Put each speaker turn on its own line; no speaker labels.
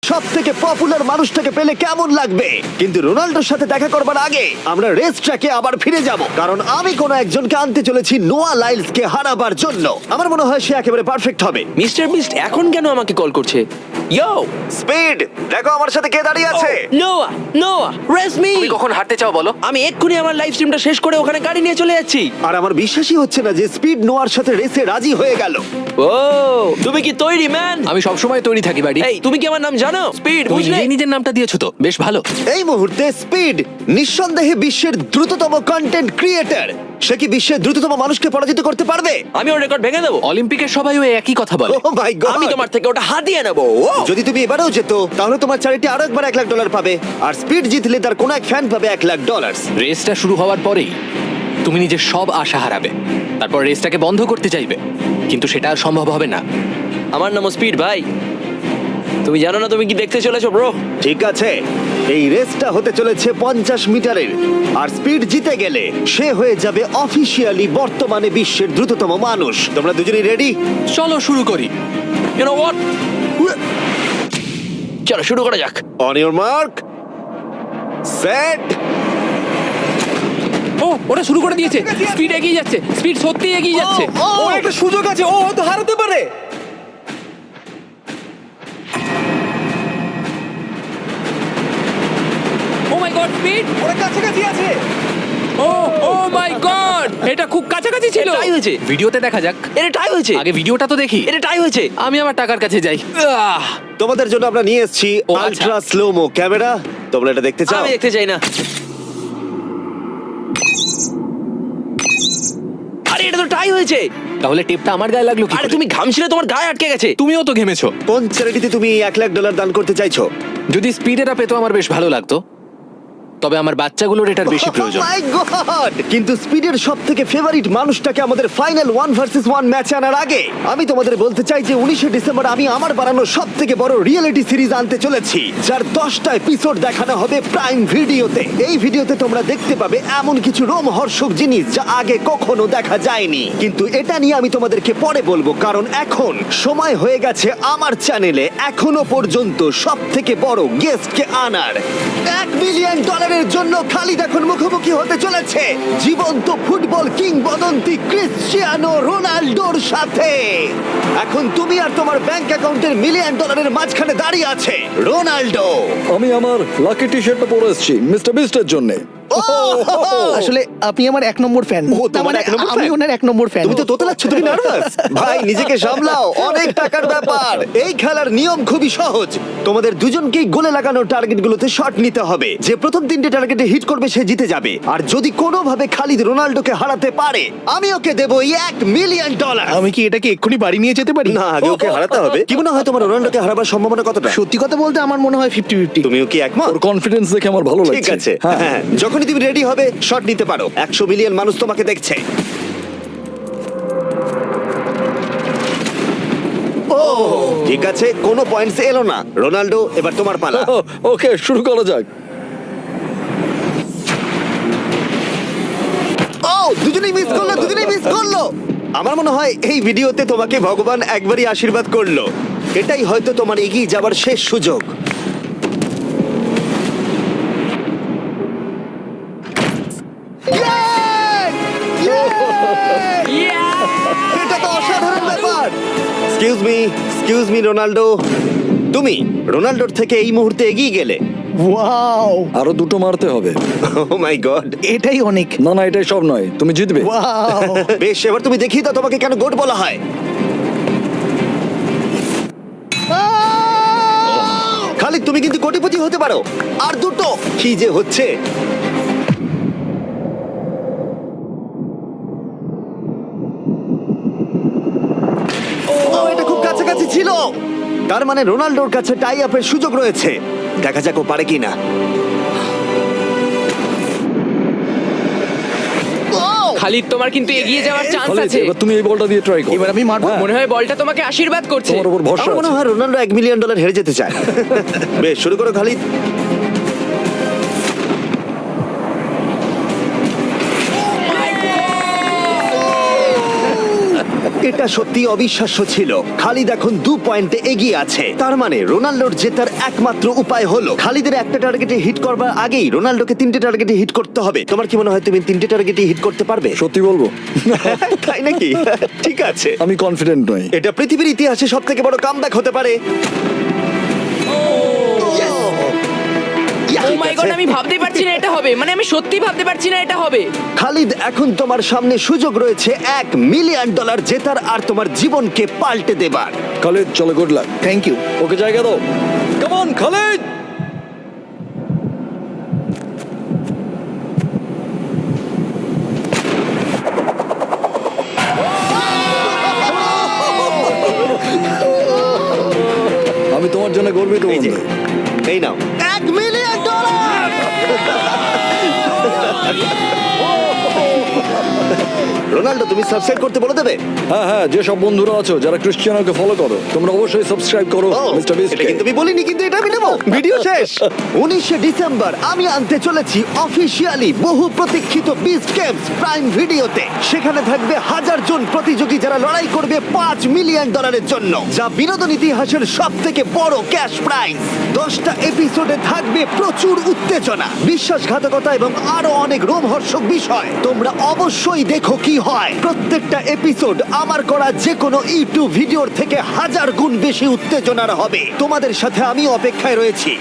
সব থেকে পপুলার মানুষটাকে পেলে কেমন লাগবে। কিন্তু রোনাল্ডোর সাথে দেখা করবার আগে আমরা রেস ট্র্যাকে আবার ফিরে যাব, কারণ আমি কোনো একজনকে আনতে চলেছি নোয়া লাইলসকে হারাবার জন্য। আমার মনে হয় সে একেবারে পারফেক্ট হবে।
মিস্টার বিস্ট এখন কেন আমাকে কল করছে? ইয়ো
স্পিড, দেখো আমার সাথে কে দাঁড়িয়ে আছে।
নোয়া, নোয়া রেস মি।
তুমি কখন হাঁটতে চাও বলো?
আমি এক্ষুনি আমার লাইভ স্ট্রিমটা শেষ করে ওখানে গাড়ি নিয়ে চলে যাচ্ছি।
আর আমার বিশ্বাসই হচ্ছে না যে স্পিড নোয়ার সাথে রেসে রাজি হয়ে গেল।
ও তুমি কি তৈরি ম্যান?
আমি সবসময় তৈরি থাকি বাড়ি।
এই তুমি কি আমার নাম জানো? স্পিড,
তুমি
বুঝলে?
নিজেই নিজের নামটা দিয়েছো তো, বেশ ভালো।
এই মুহূর্তে স্পিড নিঃসন্দেহে বিশ্বের দ্রুততম কন্টেন্ট ক্রিয়েটর। সে কি বিশ্বের দ্রুততম মানুষকে পরাজিত করতে পারবে?
আমি ওর রেকর্ড ভেঙে দেবো।
অলিম্পিকের সবাই ওই একই কথা বলে।
Oh my God!
আমি তোমার থেকে ওটা হাতিয়ে নেবো।
যদি তুমি এবারেও যেত তাহলে তোমার চ্যারিটি আরো একবার $1,00,000 পাবে, আর স্পিড জিতলে তার কোনো এক ফ্যান পাবে $1,00,000।
রেসটা শুরু হওয়ার পরেই তুমি নিজের সব আশা হারাবে, তারপর রেসটাকে বন্ধ করতে চাইবে, কিন্তু সেটা আর সম্ভব হবে না।
আমার নাম স্পিড ভাই। তুমি জানো না তুমি কি দেখতে চলেছো ব্রো?
ঠিক আছে, এই রেসটা হতে চলেছে 50 মিটারের, আর স্পিড জিতে গেলে সে হয়ে যাবে অফিসিয়ালি বর্তমানে বিশ্বের দ্রুততম মানুষ। তোমরা দুজনেই রেডি?
চলো শুরু করি।
ইউ নো হোয়াট, চলো শুরু করা যাক।
On your mark, set.
ও ওটা শুরু করে দিয়েছে। স্পিড এগিয়ে যাচ্ছে, স্পিড সত্যিই এগিয়ে যাচ্ছে।
ও
একটা সুযোগ আছে, ও হয়তো হারাতে পারে। ও মাই গড, স্পিড ওরা কাছাকাছি আছে। ও ও মাই গড, এটা খুব কাছাকাছি ছিল।
টাই হয়েছে,
ভিডিওতে দেখা যাক।
এটা টাই হয়েছে,
আগে ভিডিওটা তো দেখি।
এটা টাই হয়েছে।
আমি আমার টাকার কাছে যাই।
তোমাদের জন্য আমরা নিয়ে এসেছি
ও, আচ্ছা।
Ultra slomo camera. তোমরা এটা দেখতে চাও?
আমি দেখতে চাই না। আরে এটা তো টাই হয়েছে।
তাহলে টেপটা আমার গায়ে লাগলো কি
আরে
করে?
তুমি ঘামছিলে, তোমার গায়ে আটকে গেছে।
তুমিও তো ঘেমেছো।
কোন চ্যারিটিতে তুমি $1,00,000 দান করতে চাইছো?
যদি স্পিড এটা পেতো আমার বেশ ভালো লাগতো, তবে আমার বাচ্চাগুলোর এটার বেশি প্রয়োজন।
Oh my God! কিন্তু স্পিডের সবথেকে ফেভারিট মানুষটাকে আমাদের ফাইনাল 1 ভার্সেস 1 ম্যাচে আনার আগে আমি তোমাদের বলতে চাই যে 19শে ডিসেম্বর আমি আমার বানানো সবথেকে বড় রিয়েলিটি সিরিজ আনতে চলেছি, যার 10টা এপিসোড দেখানো হবে প্রাইম ভিডিওতে। এই ভিডিওতে তোমরা দেখতে পাবে এমন কিছু রোমহর্ষক জিনিস যা আগে কখনো দেখা যায়নি। কিন্তু এটা নিয়ে আমি তোমাদেরকে পরে বলবো, কারণ এখন সময় হয়ে গেছে আমার চ্যানেলে এখনো পর্যন্ত সবথেকে বড় গেস্টকে আনার। $1 মিলিয়ন জন্য খালিদ এখন মুখোমুখি হতে চলেছে জীবন্ত ফুটবল কিংবদন্তি ক্রিশ্চিয়ানো রোনাল্ডোর সাথে। এখন তুমি আর তোমার ব্যাংক অ্যাকাউন্টের $1 মিলিয়ন মাঝখানে দাঁড়িয়ে আছে রোনাল্ডো।
আমি আমার লাকি টি শার্টটা পরে এসেছি মিস্টার বিস্টের জন্য।
আসলে আপনি আমার 1 নম্বর ফ্যান।
ও, তোমার এক নম্বর
আমি
fan?
ওনার 1 নম্বর ফ্যান।
তুমি তো তোতলাচ্ছ, তুমি নার্ভাস? ভাই নিজেকে সামলাও, অনেক টাকার ব্যাপার। এই খেলার নিয়ম খুবই সহজ। তোমাদের দুজনকেই গোলে লাগানো টার্গেটগুলোতে শট নিতে হবে। যে প্রথম 3টে টার্গেটে হিট করবে সে জিতে যাবে। আর যদি কোনোভাবে খালিদ রোনাল্ডোকে হারাতে পারে আমি ওকে দেবো $1 মিলিয়ন।
আমি কি এটাকে এক্ষুনি বাড়ি নিয়ে যেতে পারি?
না, আগে ওকে হারাতে হবে। কি মনে হয় তোমার রোনাল্ডোকে হারাবার সম্ভাবনা কতটা?
সত্যি কথা বলতে আমার মনে হয় 50-50।
তুমিও কি একমত?
ওর কনফিডেন্স দেখে আমার ভালো লাগছে।
ঠিক আছে,
হ্যাঁ
হ্যাঁ, যখনই তুমি রেডি হবে শট নিতে পারো। 100 মিলিয়ন মানুষ তোমাকে দেখছে। ও ঠিক আছে, কোনো পয়েন্টস এলো না। রোনাল্ডো, এবার তোমার পালা।
ওকে শুরু করা যাক।
ও দুজনেই মিস করলো, দুজনেই মিস করলো। আমার মনে হয় এই ভিডিওতে তোমাকে ভগবান একবারই আশীর্বাদ করলো। এটাই হয়তো তোমার এগিয়ে যাবার শেষ সুযোগ। এটা তো অসাধারণ ব্যাপার। এক্সকিউজ মি রোনাল্ডো, তুমি রোনাল্ডোর থেকে এই মুহূর্তে এগিয়ে গেলে।
ওয়াও,
আরো দুটো মারতে হবে।
ও মাই গড।
এটাই অনেক।
না না এটাই সব নয়, তুমি জিতবে।
ওয়াও,
বেশ, এবার তুমি দেখিয়ে দাও তোমাকে কেন গোট বলা হয়। খালিদ তুমি কিন্তু কোটিপতি হতে পারো। আর দুটো কি যে হচ্ছে। ও এটা খুব কাছাকাছি ছিল। তার মানে রোনাল্ডোর কাছে টাই আপের সুযোগ রয়েছে। দেখা যাক ও পারে কিনা।
খালিদ তোমার কিন্তু এগিয়ে যাওয়ার চান্স
খালিদ,
আছে।
এবার তুমি এই বলটা দিয়ে ট্রাই করো।
এবার আমি মারবো।
হ্যাঁ,
মনে হয় বলটা তোমাকে আশীর্বাদ করছে।
তোমার উপর ভরসা
আমার মনে
আছে।
হয় রোনাল্ডো $1 মিলিয়ন হেরে যেতে চায়। বেশ, শুরু করো খালিদ। এটা এটা সত্যি অবিশ্বাস্য ছিল। খালিদ এখন 2 পয়েন্টে এগিয়ে আছে। তার মানে রোনাল্ডোর জেতার একমাত্র উপায় হলো খালিদের একটা টার্গেটে হিট করবার আগেই রোনাল্ডোকে 3টে টার্গেটে হিট করতে হবে। তোমার কি মনে হয় তুমি 3টে টার্গেটে হিট করতে পারবে?
সত্যি বলবো
তাই নাকি? ঠিক আছে,
আমি কনফিডেন্ট নই।
এটা পৃথিবীর ইতিহাসে সবথেকে বড় কামব্যাক হতে পারে।
ও মাই গড, আমি ভাবতেই পারছি না এটা হবে, মানে আমি সত্যি ভাবতে পারছি না এটা হবে।
খালিদ, এখন তোমার সামনে সুযোগ রয়েছে $1 মিলিয়ন জেতার আর তোমার জীবনকে পাল্টে দেবার।
খালিদ চলো, good luck.
Thank you.
Okay জায়গা দাও। Come on Khalid. আমি তোমার জন্য গর্বিত
এই যে,
বন্ধু।
এই নাও $1 মিলিয়ন। রোনাল্ডো, তুমি সাবস্ক্রাইব করতে বলে দেবে?
হ্যাঁ হ্যাঁ, যে সব বন্ধুরা আছো যারা ক্রিশ্চিয়ানোকে ফলো করো, তোমরা অবশ্যই সাবস্ক্রাইব করো
ও,
মিস্টার বিস্ট।
এটা কিন্তু আমি বলিনি, কিন্তু এটা আমি নেবো। ভিডিও শেষ। 19শে ডিসেম্বর আমি আনতে চলেছি অফিসিয়ালি বহু প্রতীক্ষিত বিস্ট গেমস প্রাইম ভিডিওতে। সেখানে থাকবে 1000 জন প্রতিযোগী যারা লড়াই করবে $5 মিলিয়ন জন্য, যা বিনোদন ইতিহাসের সবথেকে বড় ক্যাশ প্রাইজ। 10টা এপিসোডে থাকবে প্রচুর উত্তেজনা, বিশ্বাসঘাতকতা এবং আরো অনেক রোমহর্ষক বিষয়। তোমরা অবশ্যই দেখো কি হয়। প্রত্যেকটা এপিসোড আমার করা যে কোনো ইউটিউব ভিডিওর থেকে 1000 গুণ বেশি উত্তেজনার হবে। তোমাদের সাথে আমি অপেক্ষায় রয়েছি।